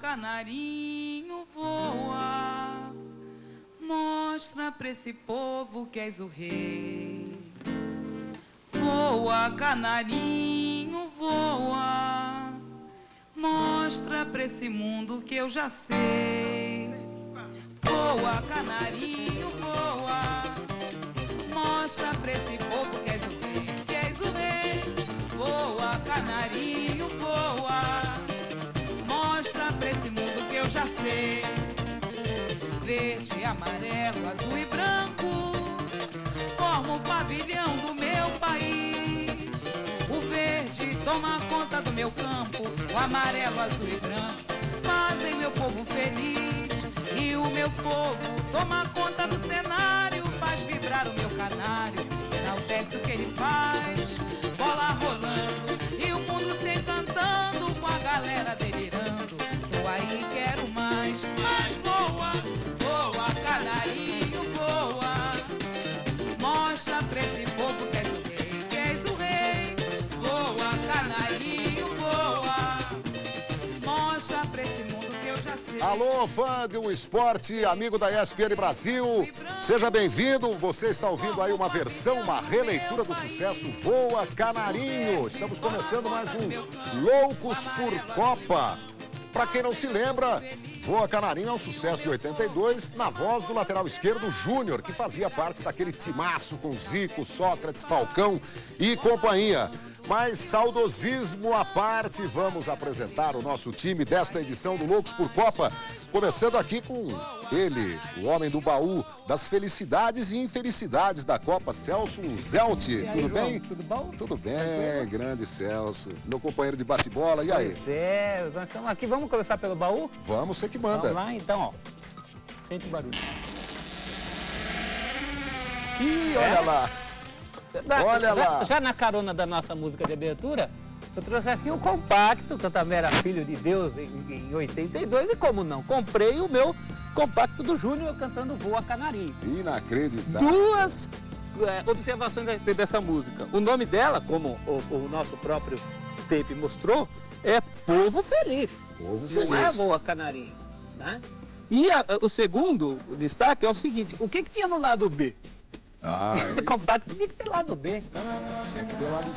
Canarinho, voa, mostra pra esse povo que és o rei. Voa, canarinho, voa, mostra pra esse mundo que eu já sei. Voa, canarinho, voa, mostra pra esse povo que és o rei, que és o rei. Voa, canarinho, voa, mostra pra esse mundo que eu já sei. Verde, amarelo, azul e branco formam o pavilhão do meu país. O verde toma conta do meu campo, o amarelo, azul e branco fazem meu povo feliz. E o meu povo toma conta do cenário, faz vibrar o meu canário, enaltece o que ele faz. Bola rolando e o mundo se encantando com a galera delirando. Tô aí, quero mais, mas voa, voa, canarinho, voa. Mostra pra esse povo que és o rei, que és o rei. Voa, canarinho, voa. Mostra pra esse mundo que eu já sei. Alô, fã de um esporte, amigo da ESPN Brasil. Seja bem-vindo. Você está ouvindo aí uma versão, uma releitura do sucesso Voa, Canarinho. Estamos começando mais um Loucos por Copa. Para quem não se lembra, Voa Canarinho é um sucesso de 82 na voz do lateral esquerdo Júnior, que fazia parte daquele timaço com Zico, Sócrates, Falcão e companhia. Mas saudosismo à parte, vamos apresentar o nosso time desta edição do Loucos por Copa. Começando aqui com ele, o homem do baú das felicidades e infelicidades da Copa, Celso Zelti. Aí, tudo João, bem? tudo bom? Tudo bem, grande Celso. Meu companheiro de bate-bola, e aí? Nós estamos aqui, vamos começar pelo baú? Vamos, você que manda. Vamos lá, então, ó. Sente o barulho. Ih, olha lá. Olha lá. Já na carona da nossa música de abertura, eu trouxe aqui um compacto, que eu também era filho de Deus em 82, e como não, comprei o meu compacto do Júnior cantando Voa Canarinho. Inacreditável. Duas observações a respeito dessa música. O nome dela, como o nosso próprio tape mostrou, é Povo Feliz. Povo Não é feliz. Voa Canarinho, né? E o segundo destaque é o seguinte, o que tinha no lado B? O compacto tinha que ter lado B. Tinha que ter lado.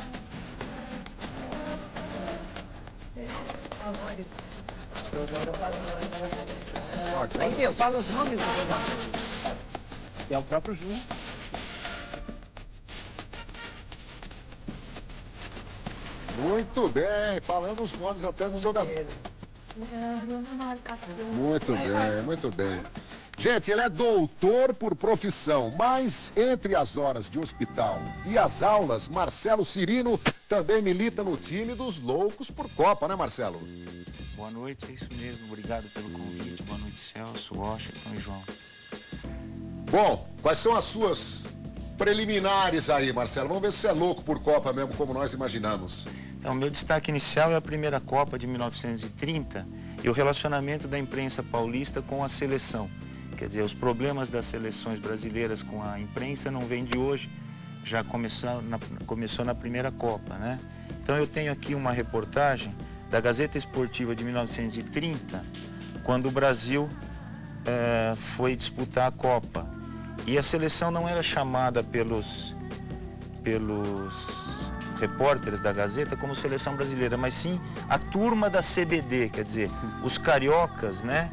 Aí eu falo os nomes do jogador. É o próprio Júnior. Muito bem, falando os nomes até dos jogadores. Muito bem, muito bem. Gente, ele é doutor por profissão, mas entre as horas de hospital e as aulas, Marcelo Cirino também milita no time dos Loucos por Copa, né, Marcelo? Boa noite, é isso mesmo. Obrigado pelo convite. Boa noite, Celso, Washington e João. Bom, quais são as suas preliminares aí, Marcelo? Vamos ver se você é louco por Copa mesmo, como nós imaginamos. Então, meu destaque inicial é a primeira Copa de 1930 e o relacionamento da imprensa paulista com a seleção. Quer dizer, os problemas das seleções brasileiras com a imprensa não vêm de hoje, já começou na primeira Copa, né? Então eu tenho aqui uma reportagem da Gazeta Esportiva de 1930, quando o Brasil foi disputar a Copa. E a seleção não era chamada pelos repórteres da Gazeta como seleção brasileira, mas sim a turma da CBD, quer dizer, os cariocas, né?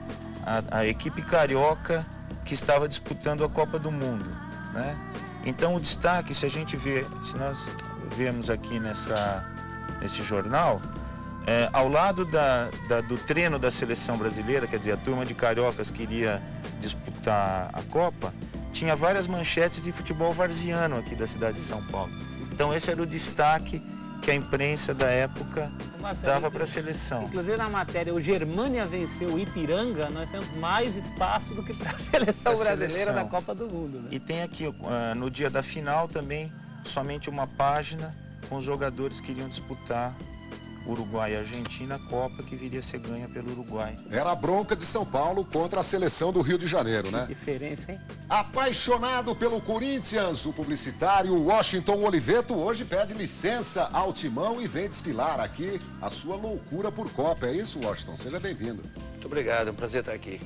A equipe carioca que estava disputando a Copa do Mundo, né? Então o destaque, se nós vemos aqui nesse jornal, ao lado do treino da seleção brasileira, quer dizer, a turma de cariocas que iria disputar a Copa, tinha várias manchetes de futebol varziano aqui da cidade de São Paulo. Então esse era o destaque que a imprensa da época Marcelo, dava para a seleção. Inclusive na matéria, o Germânia venceu o Ipiranga, nós temos mais espaço do que para a seleção brasileira da Copa do Mundo. Né? E tem aqui, no dia da final também, somente uma página com os jogadores que iriam disputar Uruguai e Argentina, a Copa que viria a ser ganha pelo Uruguai. Era a bronca de São Paulo contra a seleção do Rio de Janeiro, né? Que diferença, hein? Apaixonado pelo Corinthians, o publicitário Washington Oliveto hoje pede licença ao timão e vem desfilar aqui a sua loucura por Copa. É isso, Washington? Seja bem-vindo. Muito obrigado, é um prazer estar aqui.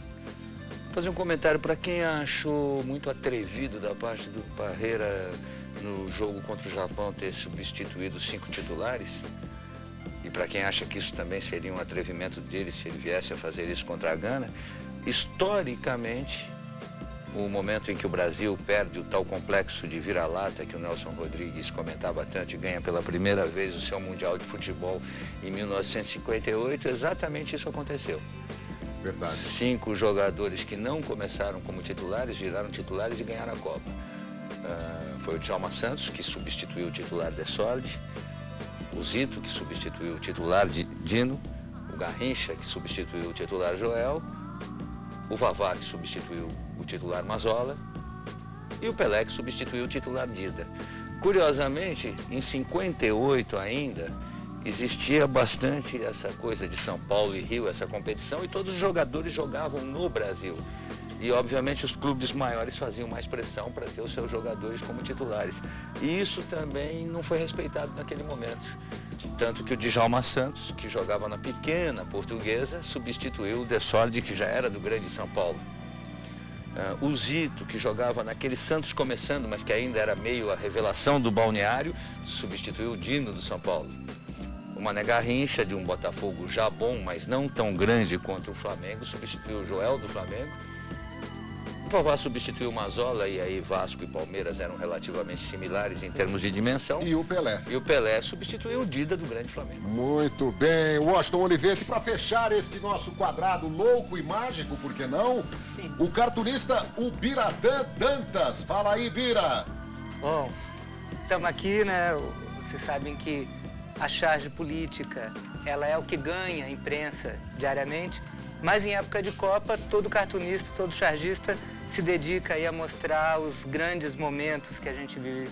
Vou fazer um comentário para quem achou muito atrevido da parte do Parreira no jogo contra o Japão ter substituído 5 titulares. E para quem acha que isso também seria um atrevimento dele se ele viesse a fazer isso contra a Gana, historicamente, o momento em que o Brasil perde o tal complexo de vira-lata que o Nelson Rodrigues comentava tanto e ganha pela primeira vez o seu Mundial de Futebol em 1958, exatamente isso aconteceu. Verdade. 5 jogadores que não começaram como titulares, viraram titulares e ganharam a Copa. Foi o Djalma Santos, que substituiu o titular de Sordi, o Zito, que substituiu o titular de Dino, o Garrincha, que substituiu o titular Joel, o Vavá, que substituiu o titular Mazola, e o Pelé, que substituiu o titular Dida. Curiosamente, em 58 ainda, existia bastante essa coisa de São Paulo e Rio, essa competição, e todos os jogadores jogavam no Brasil. E, obviamente, os clubes maiores faziam mais pressão para ter os seus jogadores como titulares. E isso também não foi respeitado naquele momento. Tanto que o Djalma Santos, que jogava na pequena Portuguesa, substituiu o De Sordi, que já era do grande São Paulo. O Zito, que jogava naquele Santos começando, mas que ainda era meio a revelação do balneário, substituiu o Dino do São Paulo. O Mané Garrincha, de um Botafogo já bom, mas não tão grande quanto o Flamengo, substituiu o Joel do Flamengo. O Vavá substituiu o Mazola, e aí Vasco e Palmeiras eram relativamente similares em termos de dimensão. E o Pelé. E o Pelé substituiu o Dida do grande Flamengo. Muito bem, Washington Oliveto. E para fechar este nosso quadrado louco e mágico, por que não? Sim. O cartunista Ubiratã Dantas. Fala aí, Bira. Bom, estamos aqui, né? Vocês sabem que a charge política, ela é o que ganha a imprensa diariamente, mas em época de Copa, todo cartunista, todo chargista se dedica aí a mostrar os grandes momentos que a gente vive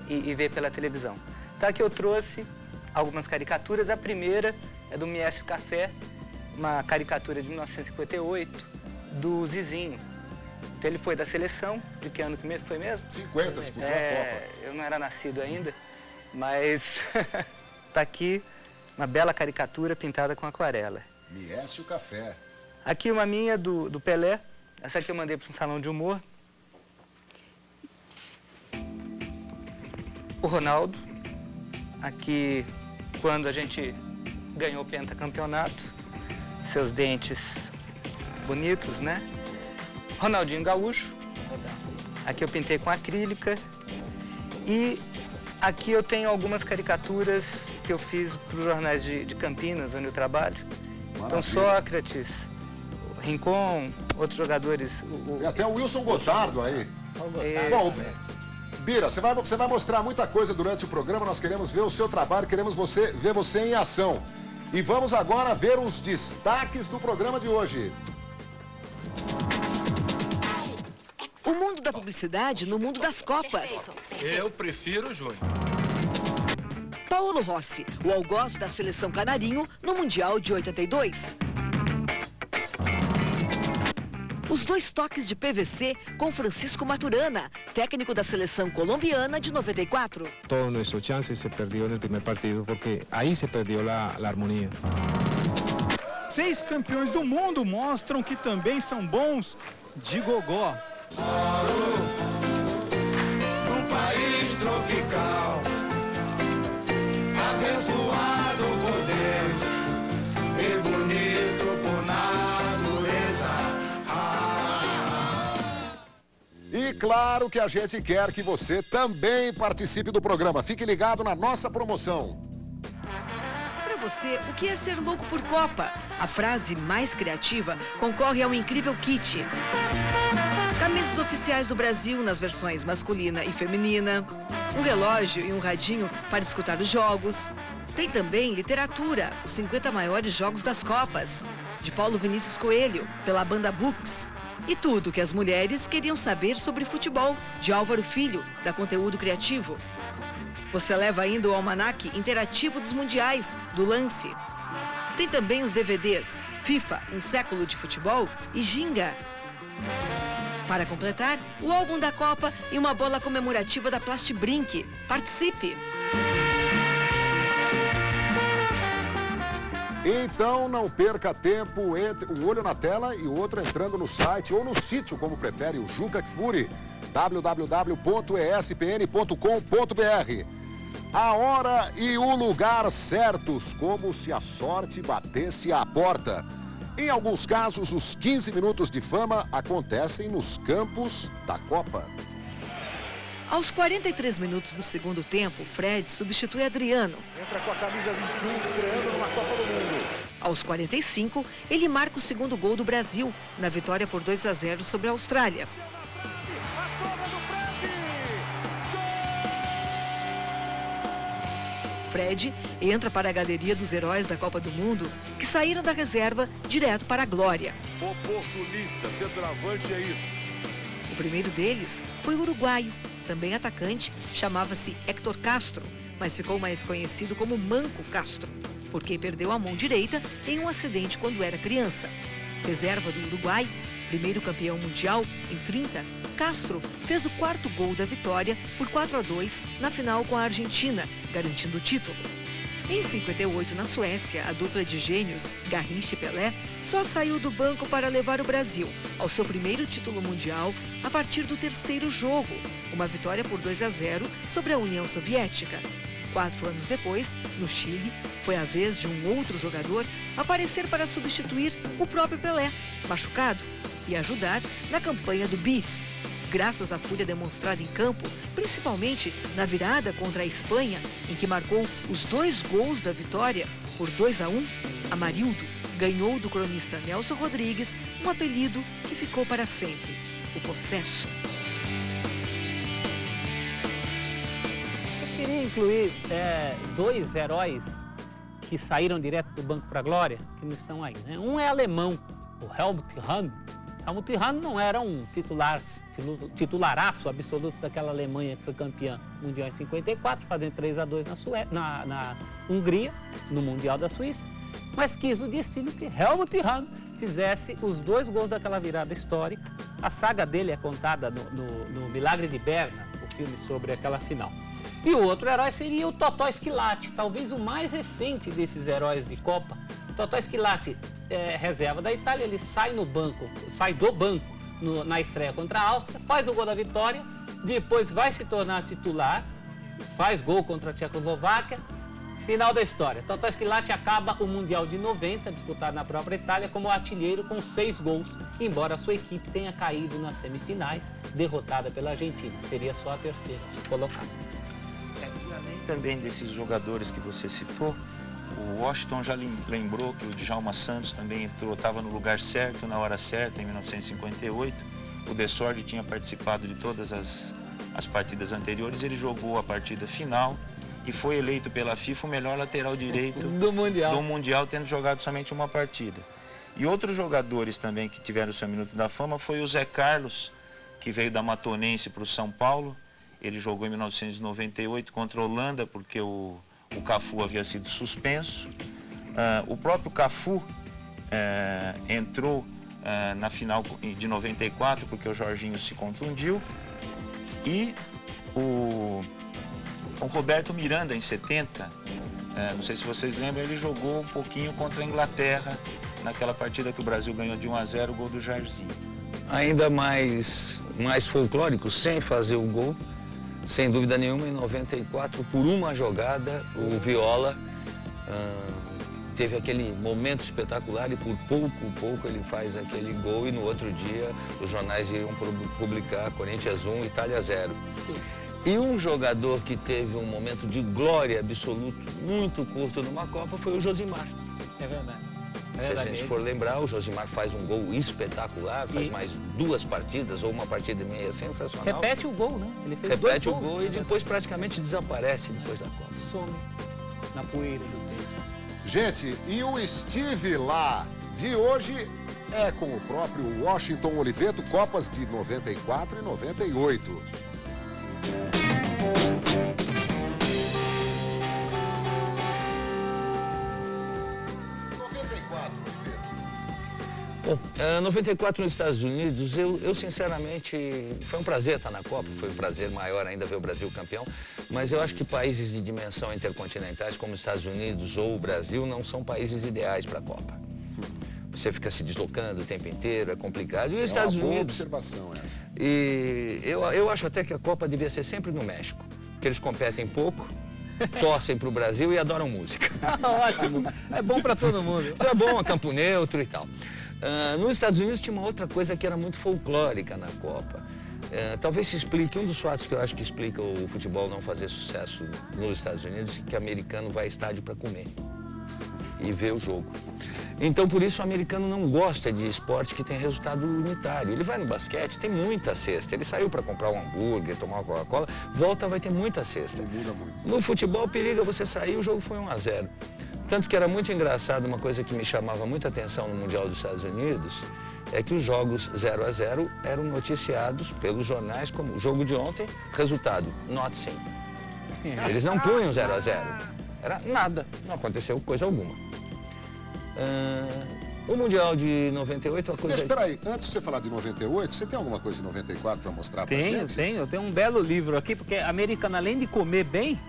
e vê pela televisão. Então aqui eu trouxe algumas caricaturas. A primeira é do Miécio Café, uma caricatura de 1958, do Zizinho. Então ele foi da seleção, de que ano que foi mesmo? 50, disputou a Copa. Eu não era nascido ainda, mas tá aqui uma bela caricatura pintada com aquarela. Miécio Café. Aqui uma minha do Pelé. Essa aqui eu mandei para um salão de humor. O Ronaldo. Aqui, quando a gente ganhou o pentacampeonato. Seus dentes bonitos, né? Ronaldinho Gaúcho. Aqui eu pintei com acrílica. E aqui eu tenho algumas caricaturas que eu fiz para os jornais de Campinas, onde eu trabalho. Maravilha. Então, Sócrates, Rincon, outros jogadores. Tem até o Wilson Gotardo aí. É, Bom, Bira, você vai mostrar muita coisa durante o programa. Nós queremos ver o seu trabalho, queremos ver você em ação. E vamos agora ver os destaques do programa de hoje. O mundo da publicidade no mundo das Copas. Eu prefiro o Júnior. Paulo Rossi, o algoz da seleção canarinho no Mundial de 82. Os 2 toques de PVC com Francisco Maturana, técnico da seleção colombiana de 94. Todo nuestro chance se perdió en el primer partido porque ahí se perdió la armonía. 6 campeões do mundo mostram que também são bons de gogó. Num país tropical, abençoado por Deus e bonito por natureza. E claro que a gente quer que você também participe do programa. Fique ligado na nossa promoção. Para você o que é ser louco por Copa. A frase mais criativa concorre ao incrível kit. Camisas oficiais do Brasil nas versões masculina e feminina, um relógio e um radinho para escutar os jogos. Tem também literatura, os 50 maiores jogos das Copas, de Paulo Vinícius Coelho, pela banda Books. E tudo que as mulheres queriam saber sobre futebol, de Álvaro Filho, da Conteúdo Criativo. Você leva ainda o almanaque interativo dos mundiais, do Lance. Tem também os DVDs FIFA, um século de futebol e Ginga. Para completar, o álbum da Copa e uma bola comemorativa da Plastbrink. Participe! Então não perca tempo, entre um olho na tela e o outro entrando no site ou no sítio, como prefere o Juca Kfouri, www.espn.com.br. A hora e o lugar certos, como se a sorte batesse à porta. Em alguns casos, os 15 minutos de fama acontecem nos campos da Copa. Aos 43 minutos do segundo tempo, Fred substitui Adriano. Entra com a camisa 21, estreando numa Copa do Mundo. Aos 45, ele marca o segundo gol do Brasil, na vitória por 2-0 sobre a Austrália. Fred entra para a galeria dos heróis da Copa do Mundo, que saíram da reserva direto para a glória. Oportunista, centroavante é isso. O primeiro deles foi o uruguaio, também atacante, chamava-se Héctor Castro, mas ficou mais conhecido como Manco Castro, porque perdeu a mão direita em um acidente quando era criança. Reserva do Uruguai, primeiro campeão mundial em 30, Castro fez o quarto gol da vitória por 4-2 na final com a Argentina, garantindo o título. Em 58, na Suécia, a dupla de gênios, Garrincha e Pelé, só saiu do banco para levar o Brasil ao seu primeiro título mundial a partir do terceiro jogo, uma vitória por 2-0 sobre a União Soviética. 4 anos depois, no Chile, foi a vez de um outro jogador aparecer para substituir o próprio Pelé, machucado, e ajudar na campanha do Bi. Graças à fúria demonstrada em campo, principalmente na virada contra a Espanha, em que marcou os 2 gols da vitória por 2-1, Amarildo ganhou do cronista Nelson Rodrigues um apelido que ficou para sempre: o Possesso. Eu queria incluir 2 heróis que saíram direto do banco para a glória, que não estão aí, né? Um é alemão, o Helmut Rahn. Helmut Rahn não era um titularaço absoluto daquela Alemanha que foi campeã mundial em 54, fazendo 3-2 na Hungria, no Mundial da Suíça, mas quis o destino que Helmut Rahn fizesse os 2 gols daquela virada histórica. A saga dele é contada no Milagre de Berna, o filme sobre aquela final. E o outro herói seria o Totò Schillaci, talvez o mais recente desses heróis de Copa. O Totò Schillaci é reserva da Itália, ele sai do banco na estreia contra a Áustria, faz o gol da vitória, depois vai se tornar titular, faz gol contra a Tchecoslováquia, final da história. Totò Schillaci acaba o Mundial de 90, disputado na própria Itália, como artilheiro com 6 gols, embora a sua equipe tenha caído nas semifinais, derrotada pela Argentina. Seria só a terceira colocada. Além também desses jogadores que você citou, o Washington já lembrou que o Djalma Santos também estava no lugar certo, na hora certa, em 1958. O Dessordi tinha participado de todas as partidas anteriores, ele jogou a partida final e foi eleito pela FIFA o melhor lateral direito do Mundial, tendo jogado somente uma partida. E outros jogadores também que tiveram o seu minuto da fama foi o Zé Carlos, que veio da Matonense para o São Paulo. Ele jogou em 1998 contra a Holanda, porque o Cafu havia sido suspenso. O próprio Cafu entrou na final de 94, porque o Jorginho se contundiu. E o Roberto Miranda, em 70, não sei se vocês lembram, ele jogou um pouquinho contra a Inglaterra, naquela partida que o Brasil ganhou de 1-0, o gol do Jairzinho. Ainda mais folclórico, sem fazer o gol, sem dúvida nenhuma, em 94, por uma jogada, o Viola teve aquele momento espetacular e por pouco ele faz aquele gol e no outro dia os jornais iriam publicar Corinthians 1, Itália 0. E um jogador que teve um momento de glória absoluto muito curto numa Copa foi o Josimar. É verdade. Se a gente for lembrar, o Josimar faz um gol espetacular, faz mais 2 partidas ou uma partida e meia sensacional. Repete o gol, né? Ele fez Repete 2 o gol e depois praticamente desaparece depois da Copa. Some na poeira do tempo. Gente, e o Steve lá de hoje é com o próprio Washington Oliveto, Copas de 94 e 98. Bom, 94 nos Estados Unidos, eu sinceramente, foi um prazer estar na Copa, foi um prazer maior ainda ver o Brasil campeão, mas eu acho que países de dimensão intercontinentais como os Estados Unidos ou o Brasil não são países ideais para a Copa. Você fica se deslocando o tempo inteiro, é complicado. E os Estados uma boa Unidos... observação essa. E eu acho até que a Copa devia ser sempre no México, porque eles competem pouco, torcem para o Brasil e adoram música. Ótimo, é bom para todo mundo. Então é bom, é campo neutro e tal. Nos Estados Unidos tinha uma outra coisa que era muito folclórica na Copa. Talvez se explique, um dos fatos que eu acho que explica o futebol não fazer sucesso nos Estados Unidos é que o americano vai a estádio para comer e ver o jogo. Então, por isso, o americano não gosta de esporte que tem resultado unitário. Ele vai no basquete, tem muita cesta. Ele saiu para comprar um hambúrguer, tomar uma Coca-Cola, volta, vai ter muita cesta. Muda muito. No futebol, periga você sair, o jogo foi 1-0. Tanto que era muito engraçado, uma coisa que me chamava muita atenção no Mundial dos Estados Unidos, é que os jogos 0-0 eram noticiados pelos jornais como jogo de ontem, resultado, not seen. Eles não punham 0-0. Era nada, não aconteceu coisa alguma. O Mundial de 98, a coisa... Mas espera aí, antes de você falar de 98, você tem alguma coisa de 94 para mostrar pra gente? Tenho. Eu tenho um belo livro aqui, porque a americana, além de comer bem,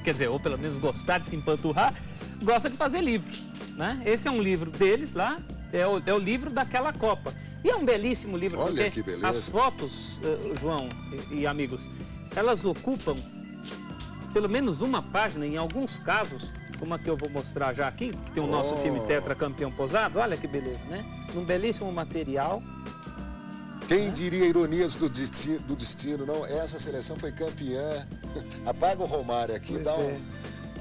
quer dizer, ou pelo menos gostar de se empanturrar, gosta de fazer livro, né? Esse é um livro deles lá, é o livro daquela Copa. E é um belíssimo livro, olha porque que beleza. as fotos, João e amigos, elas ocupam pelo menos uma página, em alguns casos, como a que eu vou mostrar já aqui, que tem o nosso time tetracampeão posado, olha que beleza, né? Um belíssimo material. Quem diria ironias do destino, não? Essa seleção foi campeã. Apaga o Romário aqui, dá um...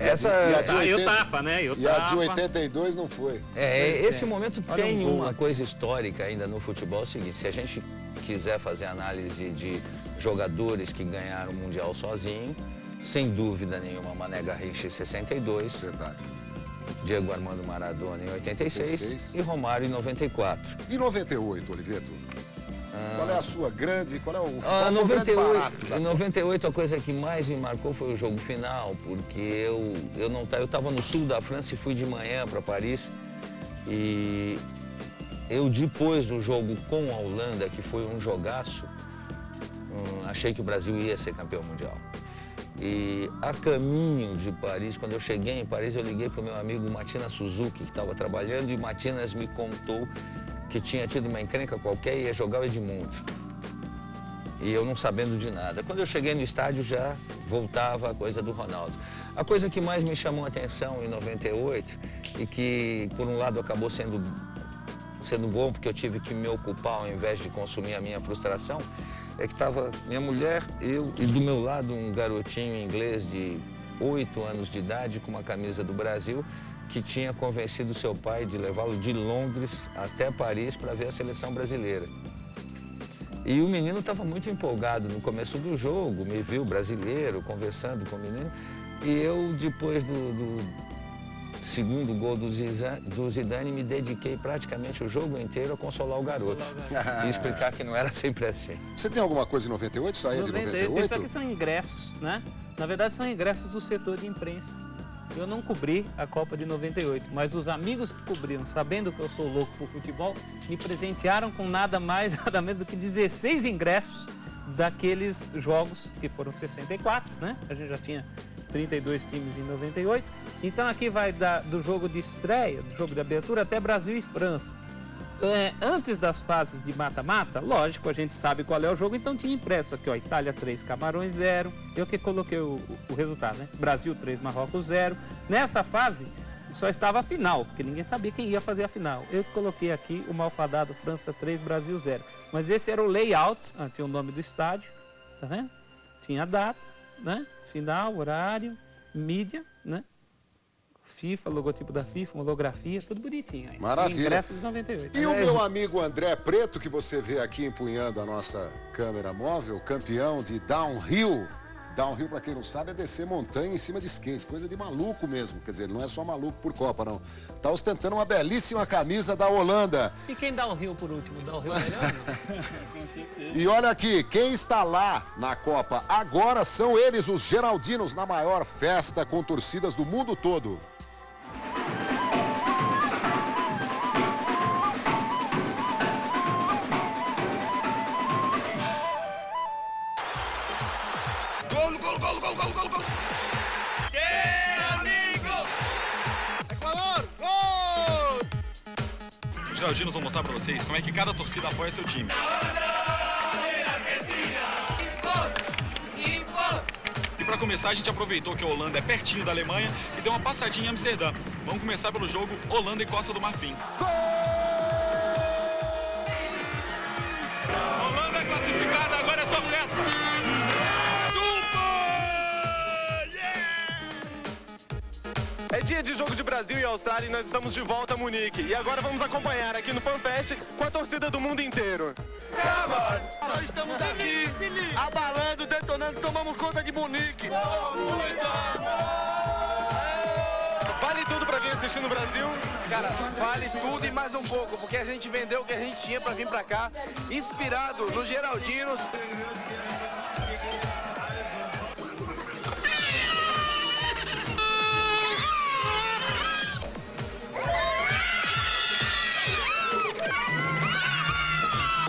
Essa... eu tava, né? E a de 82 não foi. Esse momento tem uma coisa histórica ainda no futebol, é o seguinte, se a gente quiser fazer análise de jogadores que ganharam o Mundial sozinho, sem dúvida nenhuma, Mané Garrincha em 62. Verdade. Diego Armando Maradona em 86 e Romário em 94. E 98, Oliveto? Qual é a sua grande, qual foi o grande 98, barato da em 98 a coisa que mais me marcou foi o jogo final, porque eu estava no sul da França e fui de manhã para Paris e eu depois do jogo com a Holanda, que foi um jogaço, achei que o Brasil ia ser campeão mundial. E a caminho de Paris, quando eu cheguei em Paris, eu liguei para o meu amigo Matinas Suzuki, que estava trabalhando, e Matinas me contou que tinha tido uma encrenca qualquer e ia jogar o Edmundo. E eu não sabendo de nada. Quando eu cheguei no estádio, já voltava a coisa do Ronaldo. A coisa que mais me chamou a atenção em 98, e que, por um lado, acabou sendo bom, porque eu tive que me ocupar ao invés de consumir a minha frustração, é que estava minha mulher, eu e do meu lado um garotinho inglês de 8 anos de idade com uma camisa do Brasil que tinha convencido seu pai de levá-lo de Londres até Paris para ver a seleção brasileira. E o menino estava muito empolgado no começo do jogo, me viu brasileiro, conversando com o menino, e eu, depois do segundo gol do Zidane, me dediquei praticamente o jogo inteiro a consolar o garoto e explicar que não era sempre assim. Você tem alguma coisa em 98? Só é de 98? Isso aqui são ingressos, né? Na verdade, são ingressos do setor de imprensa. Eu não cobri a Copa de 98, mas os amigos que cobriram, sabendo que eu sou louco por futebol, me presentearam com nada mais, nada menos do que 16 ingressos daqueles jogos que foram 64, né? A gente já tinha 32 times em 98. Então aqui vai do jogo de estreia, do jogo de abertura, até Brasil e França. Antes das fases de mata-mata, lógico, a gente sabe qual é o jogo, então tinha impresso aqui, ó, Itália 3, Camarões 0. Eu que coloquei o resultado, né? Brasil 3, Marrocos 0. Nessa fase, só estava a final, porque ninguém sabia quem ia fazer a final. Eu que coloquei aqui o malfadado França 3, Brasil 0. Mas esse era o layout, tinha o nome do estádio, tá vendo? Tinha a data. né? Final, horário, mídia, né? FIFA, logotipo da FIFA, holografia, tudo bonitinho aí. Maravilha. Ingresso dos 98. E o meu amigo André Preto, que você vê aqui empunhando a nossa câmera móvel, campeão de downhill. Downhill, para quem não sabe, é descer montanha em cima de skate, coisa de maluco mesmo. Quer dizer, não é só maluco por Copa, não. Tá ostentando uma belíssima camisa da Holanda. E quem dá o Rio por último? Dá o Rio melhor, não? Com certeza. E olha aqui, quem está lá na Copa agora são eles, os geraldinos, na maior festa com torcidas do mundo todo. Gol! Amigo! Equador, gol! Os geraldinos vão mostrar pra vocês como é que cada torcida apoia seu time. E pra começar, a gente aproveitou que a Holanda é pertinho da Alemanha e deu uma passadinha em Amsterdã. Vamos começar pelo jogo Holanda e Costa do Marfim. Holanda é classificada, agora é só festa! É dia de jogo de Brasil e Austrália e nós estamos de volta a Munique. E agora vamos acompanhar aqui no FanFest com a torcida do mundo inteiro. Nós estamos aqui, abalando, detonando, tomamos conta de Munique. Vale tudo pra quem assistir no Brasil? Cara, vale tudo e mais um pouco, porque a gente vendeu o que a gente tinha pra vir pra cá, inspirado nos geraldinos.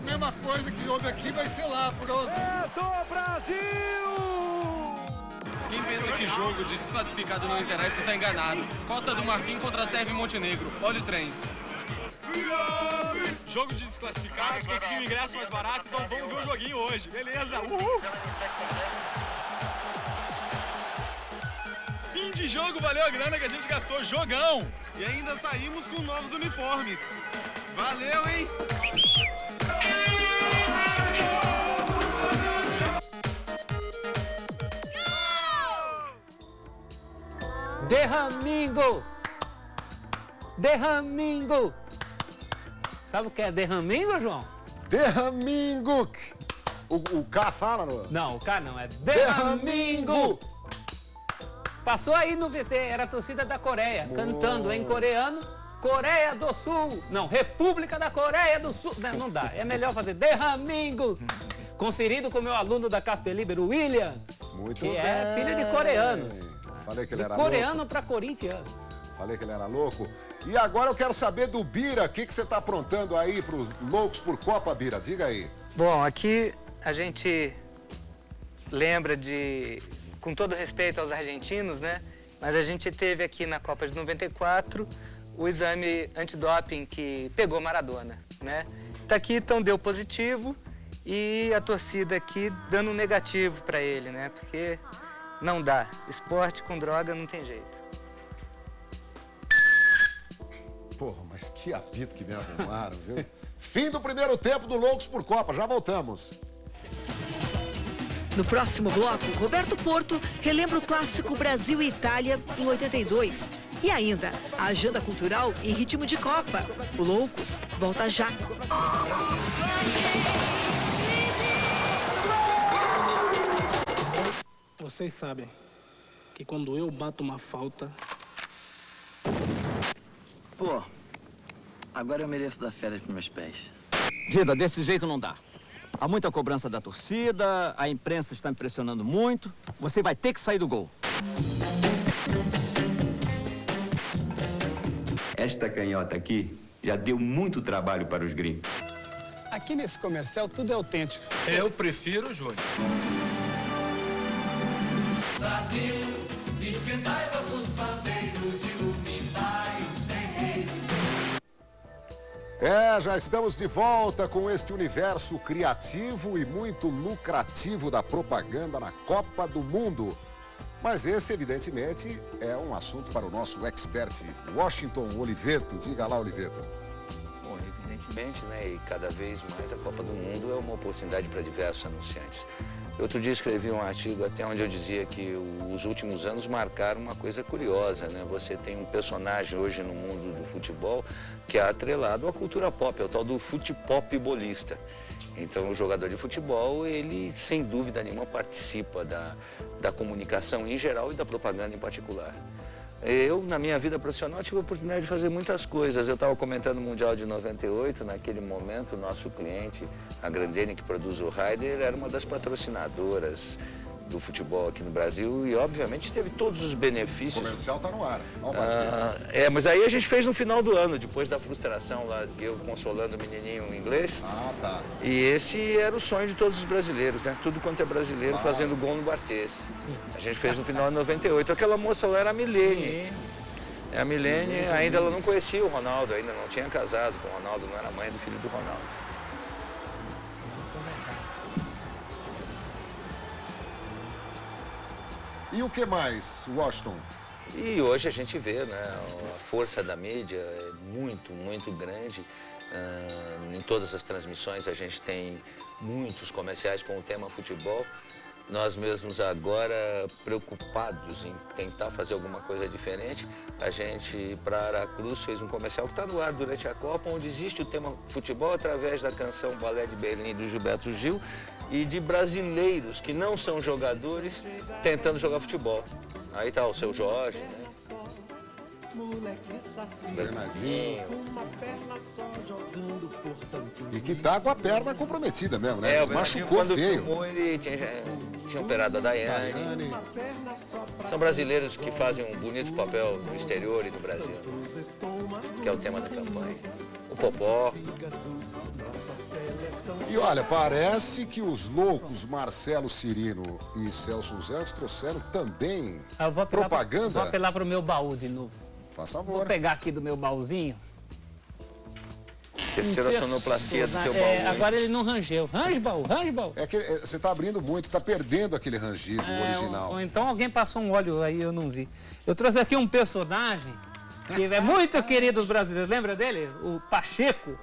Mesma coisa que houve aqui vai ser lá, pronto. É do Brasil! Quem pensa que jogo de desclassificado não interessa está enganado. Costa do Marfim contra Sérvia e Montenegro. Olha o trem. Jogo de desclassificados, conseguiu o ingresso mais barato, então vamos ver o joguinho hoje. Beleza? Uhul! Fim de jogo, valeu a grana que a gente gastou. Jogão! E ainda saímos com novos uniformes. Valeu, hein? Derramingo! Derramingo! Sabe o que é derramingo, João? Derramingo! O K fala, não? Não, o K não, é derramingo! Passou aí no VT, era a torcida da Coreia, cantando em coreano, Coreia do Sul. Não, República da Coreia do Sul. Não dá, é melhor fazer derramingo. Conferido com o meu aluno da Casper Liber, o William, Muito que bem. é filho de coreano. Falei que ele era coreano louco. para corintiano. Falei que ele era louco. E agora eu quero saber do Bira, o que você está aprontando aí para os loucos por Copa, Bira? Diga aí. Bom, aqui a gente lembra de, com todo respeito aos argentinos, né? Mas a gente teve aqui na Copa de 94 o exame antidoping que pegou Maradona, né? Tá aqui, então deu positivo e a torcida aqui dando um negativo para ele, né? Porque não dá. Esporte com droga não tem jeito. Porra, mas que apito que me arrumaram, viu? Fim do primeiro tempo do Loucos por Copa, já voltamos. No próximo bloco, Roberto Porto relembra o clássico Brasil e Itália em 82. E ainda, a agenda cultural em ritmo de Copa. O Loucos volta já. Vocês sabem que quando eu bato uma falta... Pô, agora eu mereço dar férias pros meus pés. Dida, desse jeito não dá. Há muita cobrança da torcida, a imprensa está me pressionando muito. Você vai ter que sair do gol. Esta canhota aqui já deu muito trabalho para os gringos. Aqui nesse comercial tudo é autêntico. Eu prefiro o Júnior. Brasil, esquentai vossos bandeiros, iluminai os terreiros. Já estamos de volta com este universo criativo e muito lucrativo da propaganda na Copa do Mundo. Mas esse, evidentemente, é um assunto para o nosso expert, Washington Oliveto. Diga lá, Oliveto. Bom, evidentemente, né, e cada vez mais a Copa do Mundo é uma oportunidade para diversos anunciantes. Outro dia escrevi um artigo até onde eu dizia que os últimos anos marcaram uma coisa curiosa, né? Você tem um personagem hoje no mundo do futebol que é atrelado à cultura pop, é o tal do futepop bolista. Então, o jogador de futebol, ele, sem dúvida nenhuma, participa da comunicação em geral e da propaganda em particular. Eu, na minha vida profissional, tive a oportunidade de fazer muitas coisas. Eu estava comentando o Mundial de 98, naquele momento, o nosso cliente, a Grandene, que produz o Ryder, era uma das patrocinadoras do futebol aqui no Brasil e, obviamente, teve todos os benefícios. O comercial está no ar. Mas aí a gente fez no final do ano, depois da frustração lá, eu consolando o menininho em inglês. Tá. E esse era o sonho de todos os brasileiros, né? Tudo quanto é brasileiro fazendo gol no Barthez. A gente fez no final de 98. Aquela moça lá era a Milene. A Milene, ainda ela não conhecia o Ronaldo, ainda não tinha casado com o Ronaldo, não era mãe do filho do Ronaldo. E o que mais, Washington? E hoje a gente vê, né, a força da mídia é muito, muito grande. Em todas as transmissões a gente tem muitos comerciais com o tema futebol. Nós mesmos agora, preocupados em tentar fazer alguma coisa diferente, a gente, para Aracruz, fez um comercial que está no ar durante a Copa, onde existe o tema futebol através da canção Balé de Berlim do Gilberto Gil e de brasileiros que não são jogadores tentando jogar futebol. Aí tá o Seu Jorge, né? Bernardinho. E que tá com a perna comprometida mesmo, né? Se machucou quando feio. Filmou, ele tinha operado a Daiane. São brasileiros que fazem um bonito papel no exterior e no Brasil, que é o tema da campanha. O Popó. E olha, parece que os loucos Marcelo Cirino e Celso Zé trouxeram também propaganda. Vou apelar para o meu baú de novo. Faça favor. Vou pegar aqui do meu baúzinho. Terceira sonoplastia do teu baú. Agora ele não rangeu. Range baú. É que você tá abrindo muito, tá perdendo aquele rangido original. Ou então alguém passou um óleo aí, eu não vi. Eu trouxe aqui um personagem que é muito querido dos brasileiros. Lembra dele? O Pacheco.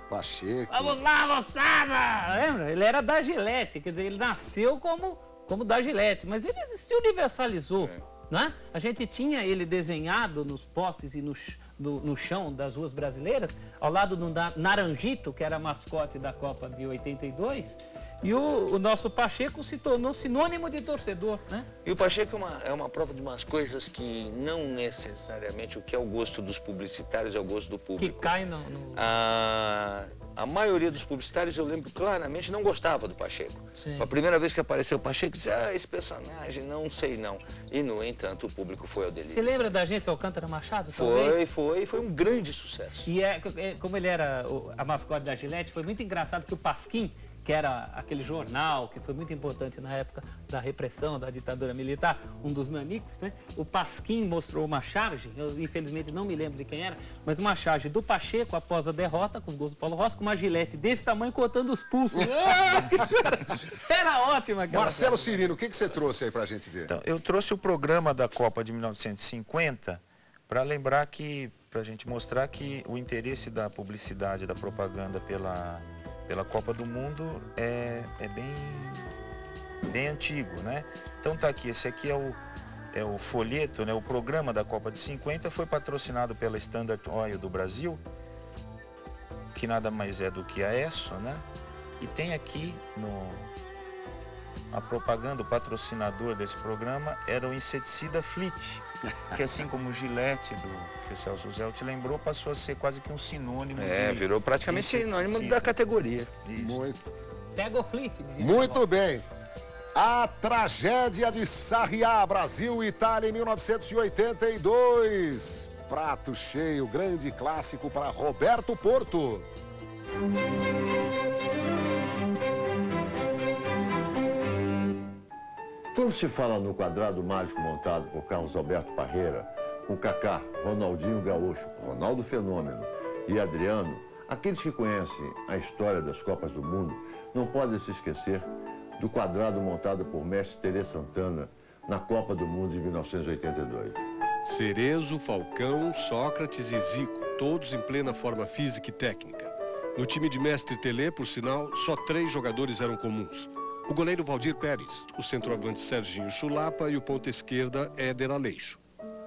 Vamos lá, moçada! Lembra? Ele era da Gillette, quer dizer, ele nasceu como da Gillette, mas ele se universalizou. Né? A gente tinha ele desenhado nos postes e no chão das ruas brasileiras, ao lado do Naranjito, que era mascote da Copa de 82, e o nosso Pacheco se tornou sinônimo de torcedor. Né? E o Pacheco é uma prova de umas coisas que não necessariamente o que é o gosto dos publicitários é o gosto do público. Que cai no... A maioria dos publicitários, eu lembro claramente, não gostava do Pacheco. Sim. A primeira vez que apareceu o Pacheco, disse, esse personagem, não sei não. E, no entanto, o público foi ao delírio. Você lembra da agência Alcântara Machado? Foi um grande sucesso. E como ele era a mascote da Gillette, foi muito engraçado que o Pasquim, que era aquele jornal que foi muito importante na época da repressão, da ditadura militar, um dos nanicos, né? O Pasquim mostrou uma charge, eu infelizmente não me lembro de quem era, mas uma charge do Pacheco após a derrota com os gols do Paulo Rossi, com uma gilete desse tamanho cortando os pulsos. Era ótima aquela Marcelo Cirino, o que você trouxe aí pra gente ver? Então, eu trouxe o programa da Copa de 1950 para lembrar para a gente mostrar que o interesse da publicidade, da propaganda pela Copa do Mundo é bem antigo, né? Então tá aqui, esse aqui é o folheto, né? O programa da Copa de 50 foi patrocinado pela Standard Oil do Brasil, que nada mais é do que a Esso, né? E tem aqui a propaganda, o patrocinador desse programa era o inseticida Fleet, que assim como o Gillette, que o Celso Zé te lembrou, passou a ser quase que um sinônimo virou praticamente sinônimo da categoria. Pega o Fleet. Muito bem. A tragédia de Sarriá, Brasil e Itália em 1982. Prato cheio, grande clássico para Roberto Porto. Quando se fala no quadrado mágico montado por Carlos Alberto Parreira, com Kaká, Ronaldinho Gaúcho, Ronaldo Fenômeno e Adriano, aqueles que conhecem a história das Copas do Mundo não podem se esquecer do quadrado montado por mestre Tele Santana na Copa do Mundo de 1982. Cerezo, Falcão, Sócrates e Zico, todos em plena forma física e técnica. No time de mestre Tele, por sinal, só 3 jogadores eram comuns. O goleiro Valdir Pérez, o centroavante Serginho Chulapa e o ponta esquerda Éder Aleixo.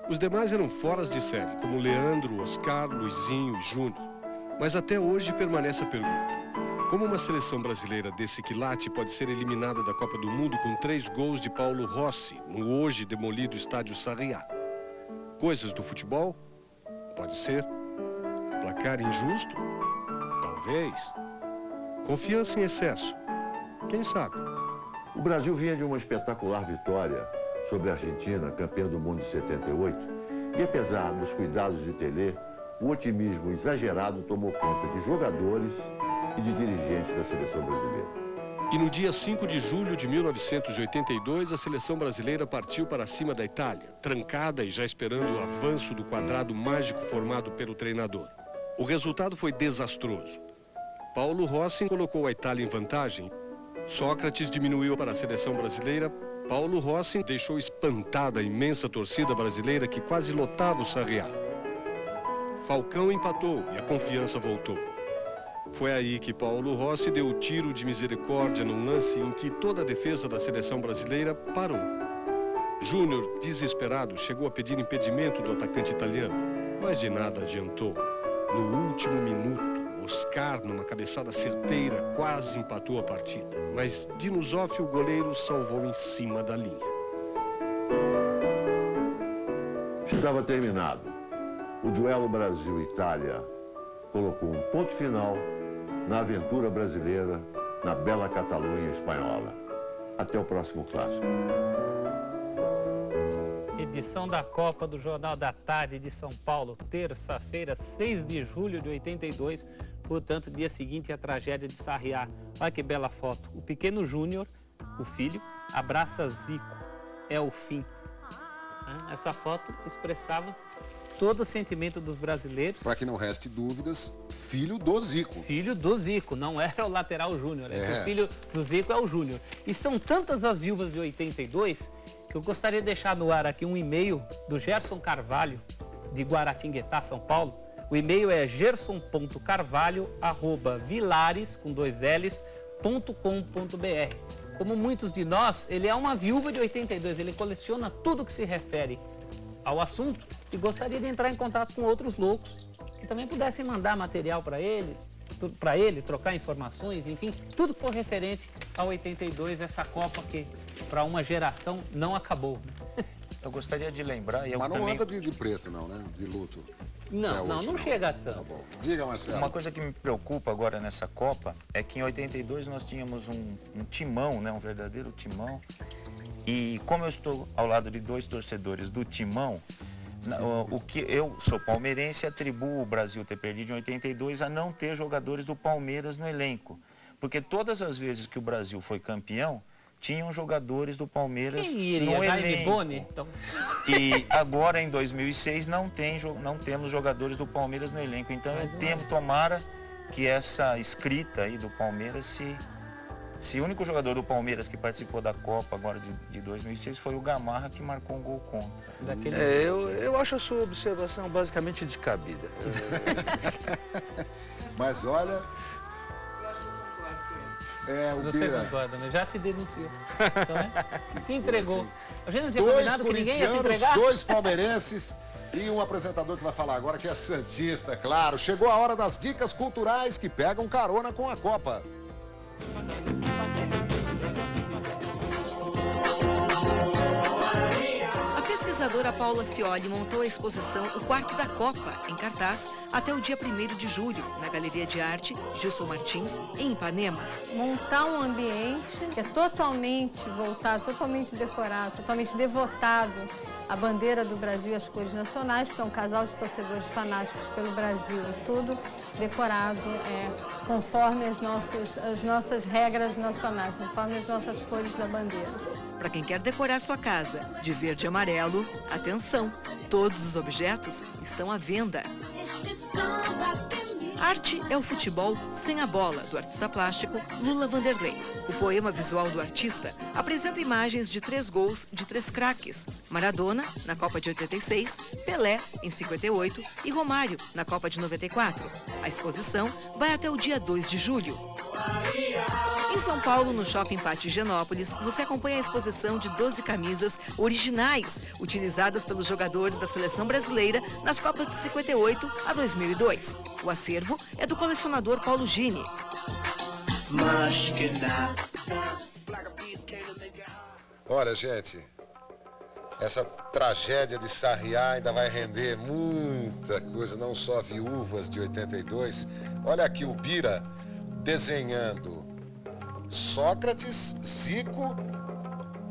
Os demais eram foras de série, como Leandro, Oscar, Luizinho e Júnior. Mas até hoje permanece a pergunta: como uma seleção brasileira desse quilate pode ser eliminada da Copa do Mundo com 3 gols de Paulo Rossi, no hoje demolido estádio Sarriá? Coisas do futebol? Pode ser. Placar injusto? Talvez. Confiança em excesso? Quem sabe? O Brasil vinha de uma espetacular vitória sobre a Argentina, campeã do mundo de 78, e apesar dos cuidados de Telê, o otimismo exagerado tomou conta de jogadores e de dirigentes da seleção brasileira. E no dia 5 de julho de 1982, a seleção brasileira partiu para cima da Itália, trancada e já esperando o avanço do quadrado mágico formado pelo treinador. O resultado foi desastroso. Paulo Rossi colocou a Itália em vantagem. Sócrates diminuiu para a seleção brasileira. Paulo Rossi deixou espantada a imensa torcida brasileira que quase lotava o Sarriá. Falcão empatou e a confiança voltou. Foi aí que Paulo Rossi deu o tiro de misericórdia num lance em que toda a defesa da seleção brasileira parou. Júnior, desesperado, chegou a pedir impedimento do atacante italiano, mas de nada adiantou. No último minuto, Oscar, numa cabeçada certeira, quase empatou a partida. Mas Dino Zoff, o goleiro, salvou em cima da linha. Estava terminado. O duelo Brasil-Itália colocou um ponto final na aventura brasileira na bela Catalunha espanhola. Até o próximo clássico. Edição da Copa do Jornal da Tarde de São Paulo, terça-feira, 6 de julho de 82, portanto, dia seguinte à tragédia de Sarriá. Olha que bela foto. O pequeno Júnior, o filho, abraça Zico. É o fim. Essa foto expressava todo o sentimento dos brasileiros. Para que não reste dúvidas, filho do Zico. Filho do Zico, não era o lateral Júnior. O filho do Zico é o Júnior. E são tantas as viúvas de 82 que eu gostaria de deixar no ar aqui um e-mail do Gerson Carvalho, de Guaratinguetá, São Paulo. O e-mail é gerson.carvalho@vilares.com.br. Como muitos de nós, ele é uma viúva de 82, ele coleciona tudo que se refere ao assunto e gostaria de entrar em contato com outros loucos que também pudessem mandar material para ele, trocar informações, enfim, tudo que for referente a 82, essa Copa que para uma geração não acabou. Eu gostaria de lembrar... Mas não anda de preto não, né? De luto. Não chega tanto. Tá bom. Diga, Marcelo. Uma coisa que me preocupa agora nessa Copa é que em 82 nós tínhamos um timão, né? Um verdadeiro timão. E como eu estou ao lado de 2 torcedores do timão, o que eu sou palmeirense, atribuo o Brasil ter perdido em 82 a não ter jogadores do Palmeiras no elenco. Porque todas as vezes que o Brasil foi campeão, tinham jogadores do Palmeiras no elenco. Boni, então... E agora, em 2006, não temos jogadores do Palmeiras no elenco. Então, tomara que essa escrita aí do Palmeiras se o único jogador do Palmeiras que participou da Copa agora de 2006 foi o Gamarra, que marcou um gol contra. Eu acho a sua observação basicamente descabida. Mas olha... Você concorda, né? Já se denunciou. Então, se entregou. A gente não tinha combinado que ninguém ia se entregar? 2 palmeirenses e um apresentador que vai falar agora que é santista, é claro. Chegou a hora das dicas culturais que pegam carona com a Copa. A pesquisadora Paula Cioli montou a exposição O Quarto da Copa, em cartaz, até o dia 1º de julho, na Galeria de Arte Gilson Martins, em Ipanema. Montar um ambiente que é totalmente voltado, totalmente decorado, totalmente devotado à bandeira do Brasil e às cores nacionais, porque é um casal de torcedores fanáticos pelo Brasil, tudo decorado conforme as nossas regras nacionais, conforme as nossas cores da bandeira. Para quem quer decorar sua casa de verde e amarelo, atenção, todos os objetos estão à venda. Arte é o futebol sem a bola, do artista plástico Lula Vanderlei. O poema visual do artista apresenta imagens de 3 gols de 3 craques. Maradona, na Copa de 86, Pelé, em 58 e Romário, na Copa de 94. A exposição vai até o dia 2 de julho. Em São Paulo, no Shopping Pátio Higienópolis, você acompanha a exposição de 12 camisas originais, utilizadas pelos jogadores da seleção brasileira nas Copas de 58 a 2002. O acervo é do colecionador Paulo Gini. Olha, gente, essa tragédia de Sarriá ainda vai render muita coisa, não só viúvas de 82. Olha aqui o Bira desenhando Sócrates, Zico,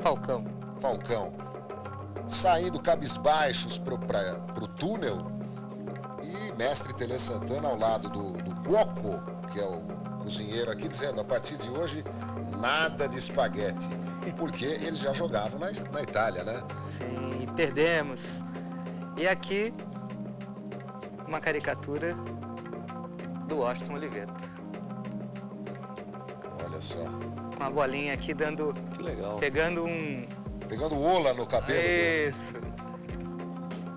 Falcão, saindo cabisbaixos pro túnel, e mestre Tele Santana ao lado do Cuoco, que é o cozinheiro aqui, dizendo: a partir de hoje, nada de espaguete. Porque eles já jogavam na Itália, né? Sim, perdemos. E aqui, uma caricatura do Washington Oliveto. Olha só. Com a bolinha aqui dando... Que legal. Pegando um... Pegando ola no cabelo. Isso.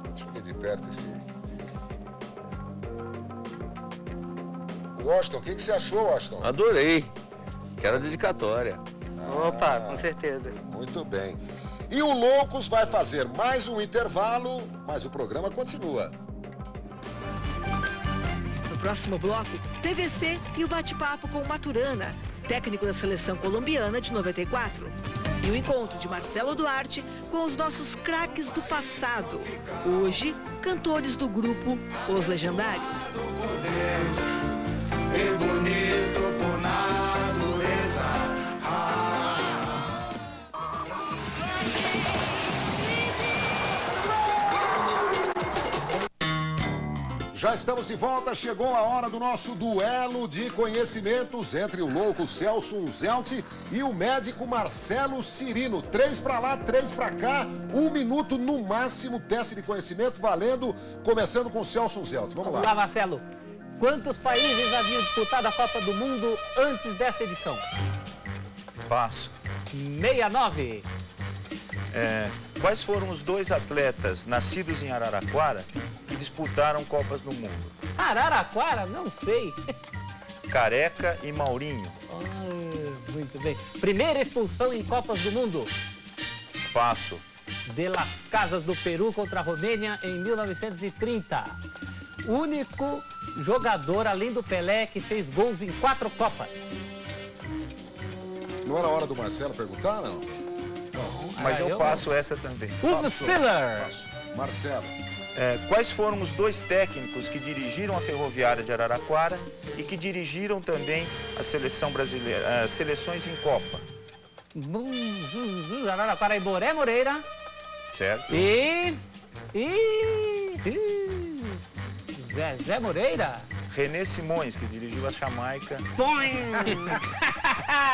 Deixa eu ver de perto esse... Washington, o que você achou, Washington? Adorei. Quero a dedicatória. Opa, com certeza. Muito bem. E o Loucos vai fazer mais um intervalo, mas o programa continua. No próximo bloco, PVC e o bate-papo com Maturana, técnico da seleção colombiana de 94. E o encontro de Marcelo Duarte com os nossos craques do passado. Hoje, cantores do grupo Os Legendários. É bonito por natureza. Já estamos de volta, chegou a hora do nosso duelo de conhecimentos entre o louco Celso Unzelt e o médico Marcelo Cirino. 3 para lá, 3 para cá, 1 minuto no máximo, teste de conhecimento valendo, começando com o Celso Unzelt. Vamos lá. Vamos lá, Marcelo. Quantos países haviam disputado a Copa do Mundo antes dessa edição? Passo. 69. Quais foram os 2 atletas nascidos em Araraquara que disputaram Copas do Mundo? Araraquara? Não sei. Careca e Maurinho. Muito bem. Primeira expulsão em Copas do Mundo? Passo. De Las Casas do Peru contra a Romênia em 1930. Único jogador, além do Pelé, que fez gols em 4 Copas. Não era hora do Marcelo perguntar, não? Mas eu passo essa também. Udo Siller. Marcelo. Quais foram os 2 técnicos que dirigiram a Ferroviária de Araraquara e que dirigiram também a seleção brasileira, as seleções em Copa? Araraquara e Boré Moreira. Certo. Zé Moreira. René Simões, que dirigiu a Jamaica.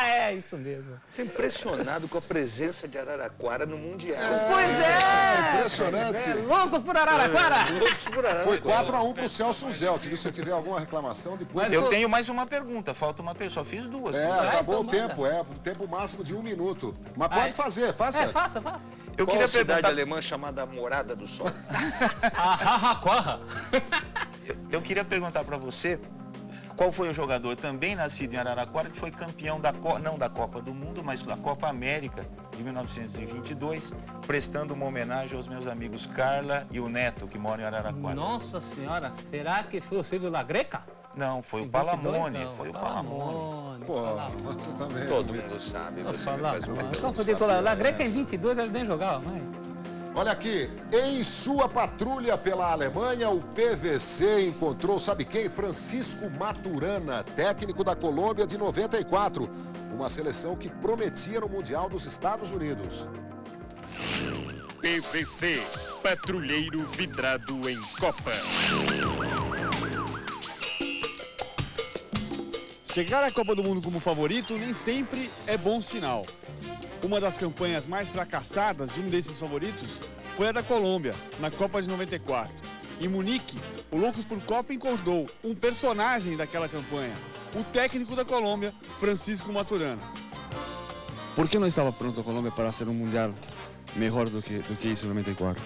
É isso mesmo. Estou impressionado com a presença de Araraquara no Mundial. Pois é! Impressionante. Loucos por Araraquara! Loucos por Araraquara. Foi 4-1 pro Celso Unzelt. Se tiver alguma reclamação, depois... Eu tenho mais uma pergunta, falta uma pessoa. Só fiz 2. Acabou o tempo, o tempo máximo de 1 minuto. Mas pode fazer, faça. Faça. Eu Qual queria cidade perguntar... alemã chamada Morada do Sol? Eu queria perguntar para você qual foi o jogador também nascido em Araraquara que foi campeão não da Copa do Mundo, mas da Copa América de 1922, prestando uma homenagem aos meus amigos Carla e o Neto, que moram em Araraquara. Nossa Senhora, será que foi o Silvio Lagreca? Não, foi o 22, Palamone. não. Foi o Palamone. Pô, você também. Todo mundo sabe. Você me faz uma pergunta. Confundi com o Lagreca em 22, ele nem jogava mais. Olha aqui, em sua patrulha pela Alemanha, o PVC encontrou, sabe quem? Francisco Maturana, técnico da Colômbia de 94, uma seleção que prometia no Mundial dos Estados Unidos. PVC, patrulheiro vidrado em Copa. Chegar à Copa do Mundo como favorito nem sempre é bom sinal. Uma das campanhas mais fracassadas de um desses favoritos foi a da Colômbia, na Copa de 94. Em Munique, o Loucos por Copa encontrou um personagem daquela campanha, o técnico da Colômbia, Francisco Maturana. Por que não estava pronto a Colômbia para ser um mundial melhor do que isso em 94?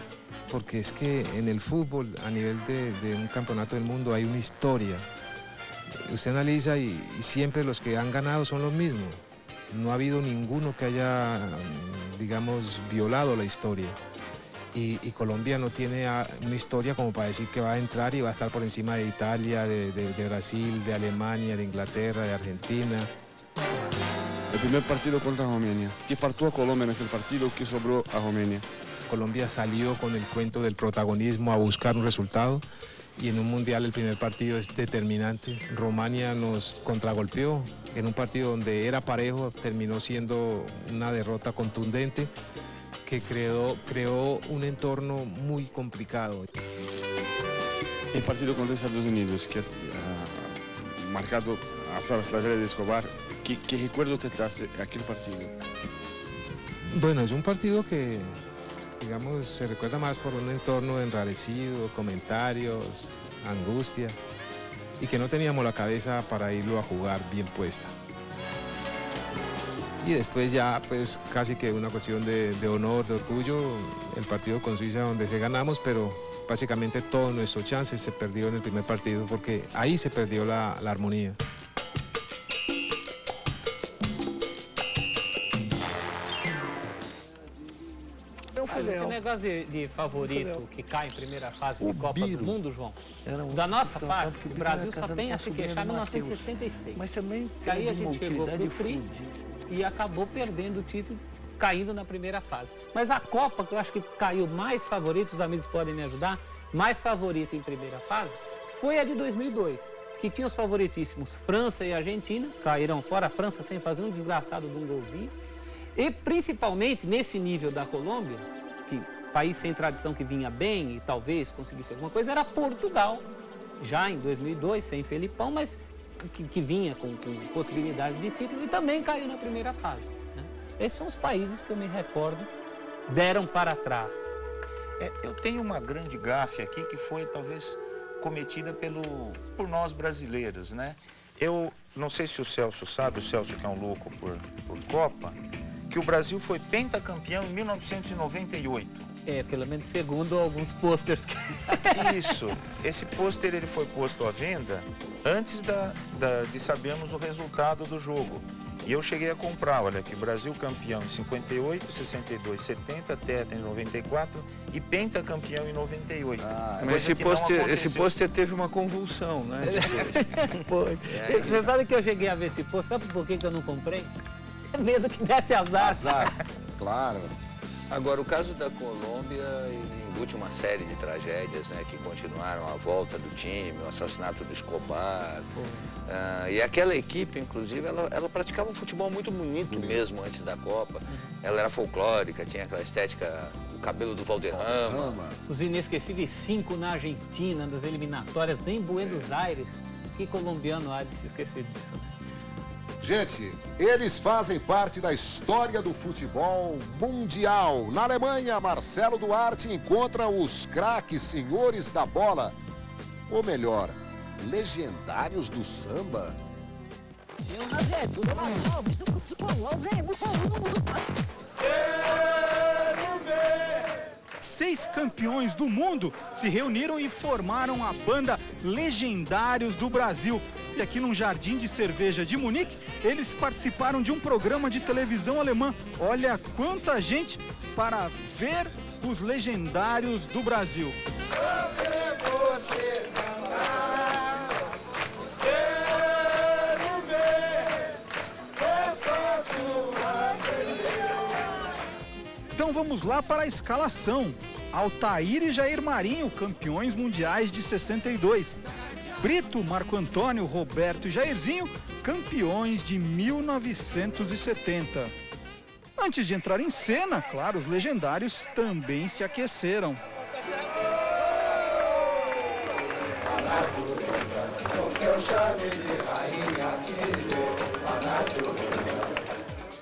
Porque es que en el fútbol, a nivel de un campeonato del mundo, hay una historia. Usted analiza y siempre los que han ganado son los mismos. no ha habido ninguno que haya, digamos, violado la historia. Y Colombia no tiene una historia como para decir que va a entrar y va a estar por encima de Italia, de Brasil, de Alemania, de Inglaterra, de Argentina. El primer partido contra Romania. ¿Qué faltó a Colombia en aquel partido? ¿Qué sobró a Romania? Colombia salió con el cuento del protagonismo a buscar un resultado y en un mundial el primer partido es determinante. Rumania nos contragolpeó en un partido donde era parejo, terminó siendo una derrota contundente que creó un entorno muy complicado. El partido contra Estados Unidos, que ha marcado hasta la tragedia de Escobar, ¿qué recuerdo te trae aquel partido? Bueno, es un partido que, digamos, se recuerda más por un entorno enrarecido, comentarios, angustia, y que no teníamos la cabeza para irlo a jugar bien puesta. Y después ya, pues, casi que una cuestión de honor, de orgullo, el partido con Suiza donde se ganamos, pero básicamente todos nuestros chances se perdió en el primer partido, porque ahí se perdió la armonía. Esse negócio de favorito que cai em primeira fase de Copa do Mundo, João, da nossa parte, o Brasil só tem a se queixar em 1966. Mas também que aí a gente chegou pro tri e acabou perdendo o título, caindo na primeira fase. Mas a Copa, que eu acho que caiu mais favorito, os amigos podem me ajudar, mais favorito em primeira fase, foi a de 2002, que tinha os favoritíssimos França e Argentina, caíram fora, a França sem fazer um desgraçado de um golzinho, e principalmente nesse nível da Colômbia, que país sem tradição que vinha bem e talvez conseguisse alguma coisa, era Portugal, já em 2002, sem Felipão, mas que vinha com possibilidades de título e também caiu na primeira fase, né? Esses são os países que eu me recordo deram para trás. Eu tenho uma grande gafe aqui que foi talvez cometida por nós brasileiros, né? Eu não sei se o Celso sabe, o Celso que é um louco por Copa, que o Brasil foi pentacampeão em 1998. Pelo menos segundo alguns pôsteres. Isso. Esse pôster ele foi posto à venda antes de sabermos o resultado do jogo. E eu cheguei a comprar, olha aqui, Brasil campeão em 58, 62, 70, tetra em 94 e pentacampeão em 98. Mas esse pôster teve uma convulsão, né? Foi. Você sabe que eu cheguei a ver esse pôster, sabe por que eu não comprei? É medo que desse azar. Azar, claro. Agora, o caso da Colômbia embute uma série de tragédias, né, que continuaram, a volta do time, o assassinato do Escobar. E aquela equipe, inclusive, ela praticava um futebol muito bonito mesmo antes da Copa. Ela era folclórica, tinha aquela estética, o cabelo do Valderrama. Os inesquecíveis 5 na Argentina, das eliminatórias em Buenos Aires. Que colombiano há de se esquecer disso, né? Gente, eles fazem parte da história do futebol mundial. Na Alemanha, Marcelo Duarte encontra os craques senhores da bola. Ou melhor, legendários do samba. 6 campeões do mundo se reuniram e formaram a banda Legendários do Brasil. E aqui num jardim de cerveja de Munique, eles participaram de um programa de televisão alemã. Olha quanta gente para ver os Legendários do Brasil. Então vamos lá para a escalação. Altair e Jair Marinho, campeões mundiais de 62. Brito, Marco Antônio, Roberto e Jairzinho, campeões de 1970. Antes de entrar em cena, claro, os legendários também se aqueceram.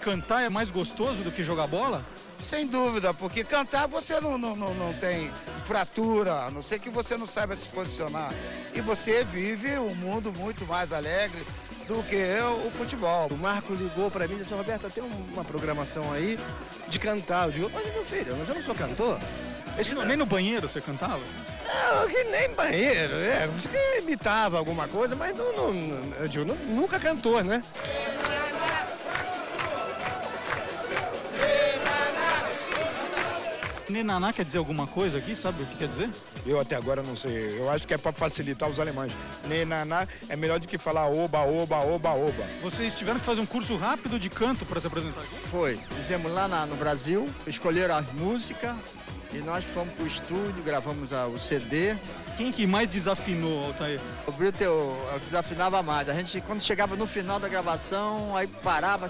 Cantar é mais gostoso do que jogar bola? Sem dúvida, porque cantar você não tem fratura, a não ser que você não saiba se posicionar. E você vive um mundo muito mais alegre do que o futebol. O Marco ligou para mim e disse: Roberto, tem uma programação aí de cantar. Eu digo: mas meu filho, eu não sou cantor. Nem no banheiro você cantava? Não, que nem banheiro, Acho que imitava alguma coisa, mas eu digo, nunca cantor, né? Nenaná quer dizer alguma coisa aqui? Sabe o que quer dizer? Eu até agora não sei. Eu acho que é para facilitar os alemães. Nenaná é melhor do que falar oba, oba, oba, oba. Vocês tiveram que fazer um curso rápido de canto para se apresentar aqui? Foi. Fizemos lá no Brasil, escolheram as músicas e nós fomos pro estúdio, gravamos o CD. Quem que mais desafinou, Altair? O Brito é o que desafinava mais. A gente, quando chegava no final da gravação, aí parava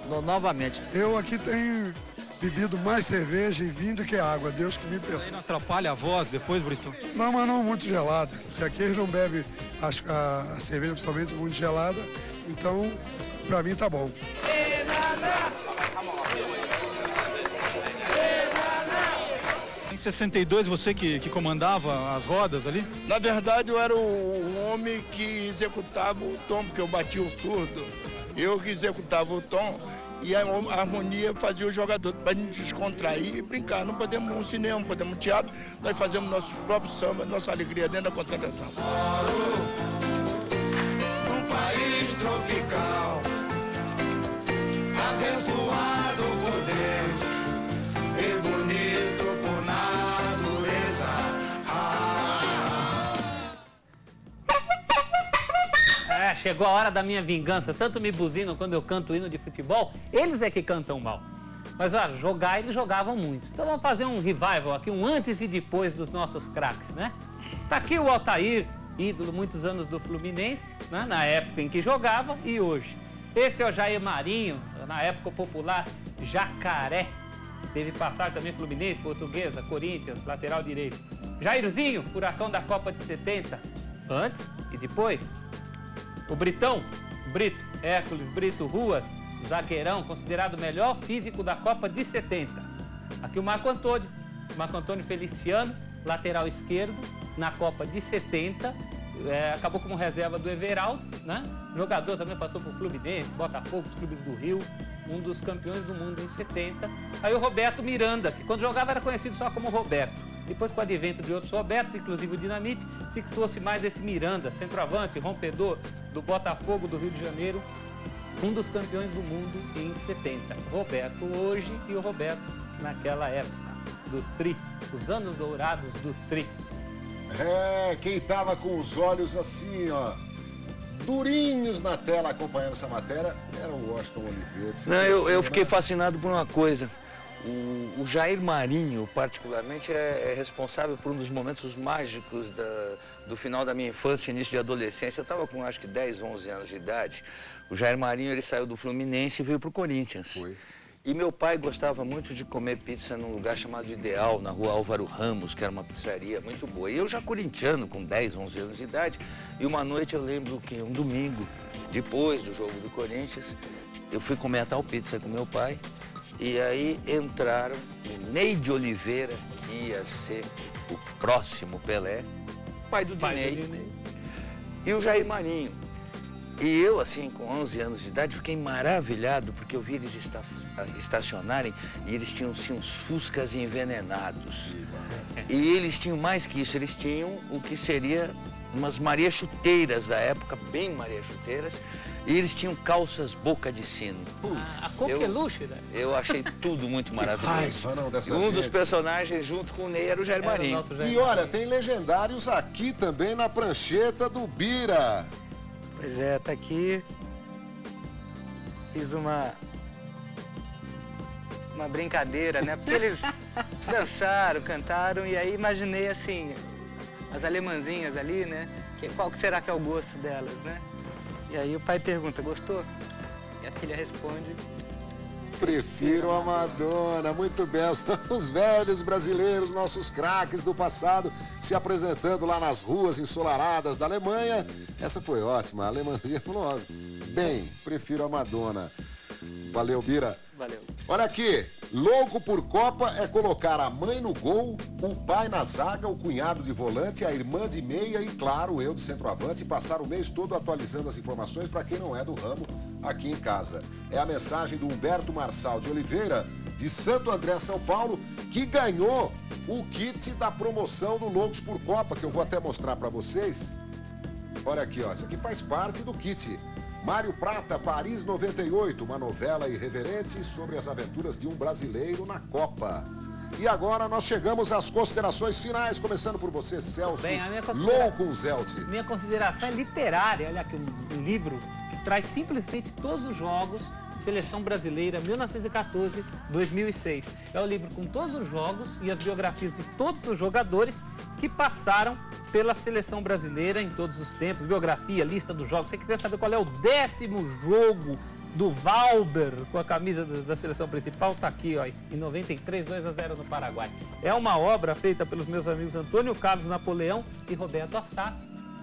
novamente. Eu aqui tenho bebido mais cerveja e vinho do que água, Deus que me perdoe. Aí não atrapalha a voz depois, Brito? Não, mas não muito gelada, porque aqui eles não bebem a cerveja principalmente muito gelada, então pra mim tá bom. Em 62, você que comandava as rodas ali? Na verdade, eu era o homem que executava o tom, porque eu batia o surdo. Eu que executava o tom. E a harmonia fazia o jogador para a gente descontrair e brincar. Não podemos ir no cinema, não podemos ir no teatro, nós fazemos nosso próprio samba, nossa alegria dentro da concentração. Num país tropical, abençoado por Deus e bonito por natureza. Chegou a hora da minha vingança. Tanto me buzinam quando eu canto hino de futebol, eles é que cantam mal. Mas ó, jogar eles jogavam muito. Então vamos fazer um revival aqui, um antes e depois dos nossos craques, né? Tá aqui o Altair, ídolo muitos anos do Fluminense, né? Na época em que jogava e hoje. Esse é o Jair Marinho, na época popular Jacaré. Teve passagem também Fluminense, Portuguesa, Corinthians, lateral direito. Jairzinho, furacão da Copa de 70, antes e depois. O Britão, Brito, Hércules Brito Ruas, zagueirão, considerado o melhor físico da Copa de 70. Aqui o Marco Antônio Feliciano, lateral esquerdo, na Copa de 70, acabou como reserva do Everaldo, né? Jogador também passou por Fluminense, Botafogo, os clubes do Rio, um dos campeões do mundo em 70. Aí o Roberto Miranda, que quando jogava era conhecido só como Roberto. Depois, com o advento de outros Robertos, inclusive o Dinamite, fixou-se mais esse Miranda, centroavante, rompedor do Botafogo do Rio de Janeiro, um dos campeões do mundo em 70. Roberto hoje e o Roberto naquela época, do Tri, os anos dourados do Tri. Quem tava com os olhos assim, ó, durinhos na tela acompanhando essa matéria, era o Washington Oliveira. Não, eu fiquei fascinado por uma coisa. O Jair Marinho, particularmente, é responsável por um dos momentos mágicos do final da minha infância e início de adolescência. Eu estava com, acho que, 10, 11 anos de idade. O Jair Marinho, ele saiu do Fluminense e veio para o Corinthians. Foi. E meu pai gostava muito de comer pizza num lugar chamado Ideal, na rua Álvaro Ramos, que era uma pizzaria muito boa. E eu já corintiano, com 10, 11 anos de idade, e uma noite eu lembro que um domingo, depois do jogo do Corinthians, eu fui comer a tal pizza com meu pai. E aí entraram o Neide Oliveira, que ia ser o próximo Pelé, pai do Dinei, e o Jair Marinho. E eu, assim, com 11 anos de idade, fiquei maravilhado, porque eu vi eles estacionarem e eles tinham, assim, uns fuscas envenenados. E eles tinham mais que isso, eles tinham o que seria umas Maria-chuteiras da época, bem Maria-chuteiras, e eles tinham calças boca de sino. A coqueluche, né? Eu achei tudo muito maravilhoso. Dessa Um dos gente. personagens, junto com o Ney, era o Jair Marinho. E olha, tem legendários aqui também na prancheta do Bira. Pois é, tá aqui. Fiz uma brincadeira, né? Porque eles dançaram, cantaram, e aí imaginei assim, as alemãzinhas ali, né? Qual que será que é o gosto delas, né? E aí o pai pergunta, gostou? E a filha responde, Prefiro a Madonna. Muito bem, os velhos brasileiros, nossos craques do passado, se apresentando lá nas ruas ensolaradas da Alemanha. Essa foi ótima, a alemãzinha falou, ó, bem, prefiro a Madonna. Valeu, Bira. Valeu. Olha aqui, louco por Copa é colocar a mãe no gol, o pai na zaga, o cunhado de volante, a irmã de meia e, claro, eu de centroavante, e passar o mês todo atualizando as informações para quem não é do ramo aqui em casa. É a mensagem do Humberto Marçal de Oliveira, de Santo André, São Paulo, que ganhou o kit da promoção do Loucos por Copa, que eu vou até mostrar para vocês. Olha aqui, ó, isso aqui faz parte do kit. Mário Prata, Paris 98, uma novela irreverente sobre as aventuras de um brasileiro na Copa. E agora nós chegamos às considerações finais, começando por você, Celso. Bem, Loucunzelt. Minha consideração é literária. Olha aqui um livro que traz simplesmente todos os jogos Seleção Brasileira 1914-2006. É o livro com todos os jogos e as biografias de todos os jogadores que passaram pela Seleção Brasileira em todos os tempos. Biografia, lista dos jogos. Se você quiser saber qual é o 10º jogo do Valber com a camisa da seleção principal, tá aqui, ó, em 93, 2-0 no Paraguai. É uma obra feita pelos meus amigos Antônio Carlos Napoleão e Roberto Assaf,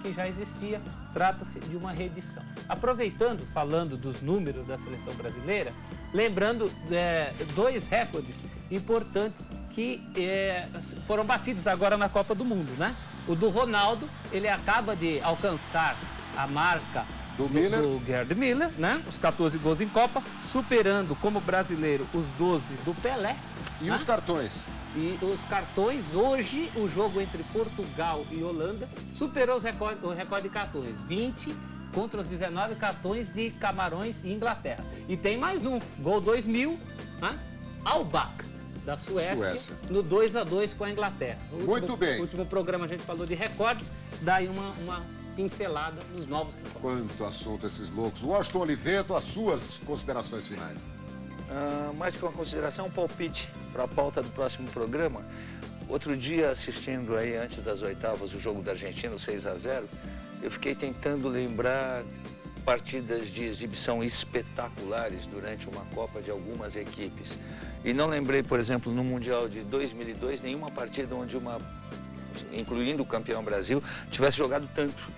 que já existia. Trata-se de uma reedição. Aproveitando, falando dos números da seleção brasileira, lembrando 2 recordes importantes que foram batidos agora na Copa do Mundo, né? O do Ronaldo, ele acaba de alcançar a marca do Gerd Müller, né? Os 14 gols em Copa, superando como brasileiro os 12 do Pelé. E né? Os cartões? E os cartões, hoje, o jogo entre Portugal e Holanda superou o recorde de cartões. 20 contra os 19 cartões de Camarões e Inglaterra. E tem mais um, gol 2000, né? Albach, da Suécia. No 2-2 com a Inglaterra. Muito bem. No último programa a gente falou de recordes, daí uma pincelada nos novos recordes. Quanto assunto esses loucos. Washington Oliveto, as suas considerações finais. Mais que uma consideração, um palpite para a pauta do próximo programa. Outro dia, assistindo aí, antes das oitavas, o jogo da Argentina, 6-0, eu fiquei tentando lembrar partidas de exibição espetaculares durante uma Copa de algumas equipes. E não lembrei, por exemplo, no Mundial de 2002, nenhuma partida onde incluindo o campeão Brasil, tivesse jogado tanto.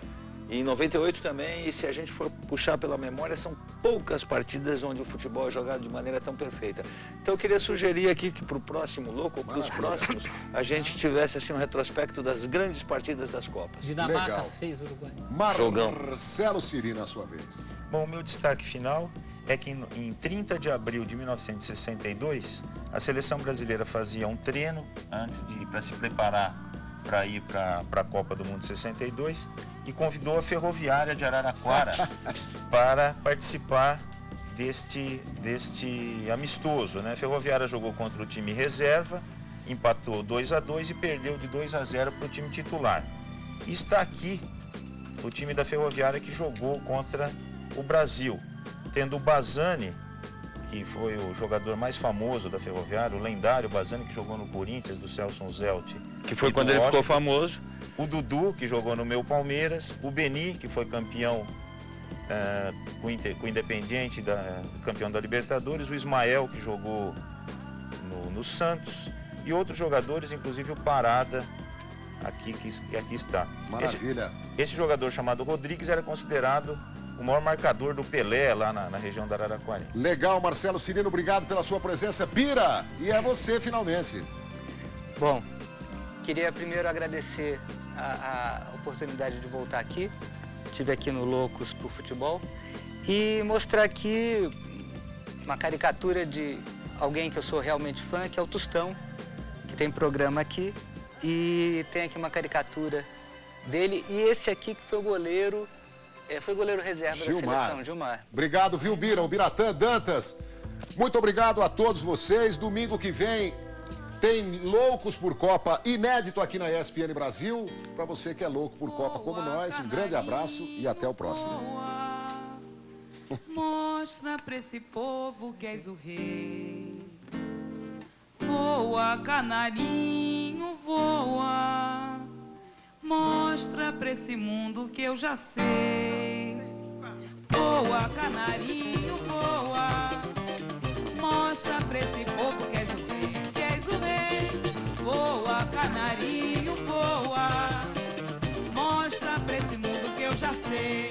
E em 98 também, e se a gente for puxar pela memória, são poucas partidas onde o futebol é jogado de maneira tão perfeita. Então eu queria sugerir aqui que para o próximo Louco, ou para os próximos, a gente tivesse assim um retrospecto das grandes partidas das Copas. Dinamarca 6, Uruguai. Marcelo Siri, na sua vez. Bom, o meu destaque final é que em 30 de abril de 1962, a seleção brasileira fazia um treino para se preparar para ir para a Copa do Mundo 62 e convidou a Ferroviária de Araraquara para participar deste amistoso, né? A Ferroviária jogou contra o time reserva, empatou 2-2 e perdeu de 2-0 para o time titular. E está aqui o time da Ferroviária que jogou contra o Brasil, tendo o Bazzani, que foi o jogador mais famoso da Ferroviária, o lendário Bazzani, que jogou no Corinthians, do Celso Zelt. Que foi quando ele ficou famoso. O Dudu, que jogou no meu Palmeiras. O Beni, que foi campeão com o Independiente, campeão da Libertadores. O Ismael, que jogou no Santos. E outros jogadores, inclusive o Parada, que aqui está. Maravilha. Esse jogador chamado Rodrigues era considerado o maior marcador do Pelé lá na região da Araraquara. Legal, Marcelo Cirino, obrigado pela sua presença. Bira, e é você finalmente. Bom, queria primeiro agradecer a oportunidade de voltar aqui. Estive aqui no Loucos por Futebol e mostrar aqui uma caricatura de alguém que eu sou realmente fã, que é o Tostão, que tem programa aqui. E tem aqui uma caricatura dele e esse aqui que foi o goleiro. Foi goleiro reserva da seleção, Gilmar. Obrigado, viu, Bira? O Biratã Dantas. Muito obrigado a todos vocês. Domingo que vem tem Loucos por Copa inédito aqui na ESPN Brasil. Para você que é louco por Copa como nós, um grande abraço e até o próximo. Mostra pra esse povo que és o rei. Voa, canarinho, voa. Mostra pra esse mundo que eu já sei. Voa, canarinho, voa. Mostra pra esse povo que és o rei, que és o rei. Voa, canarinho, voa. Mostra pra esse mundo que eu já sei.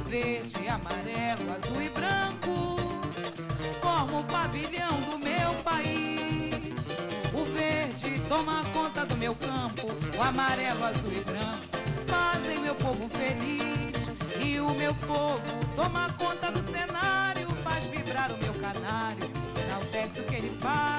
Verde, amarelo, azul e branco forma o pavilhão do meu país. O verde toma conta do meu campo, o amarelo, azul e branco fazem meu povo feliz. E o meu povo toma conta do cenário, faz vibrar o meu canário, enaltece o que ele faz.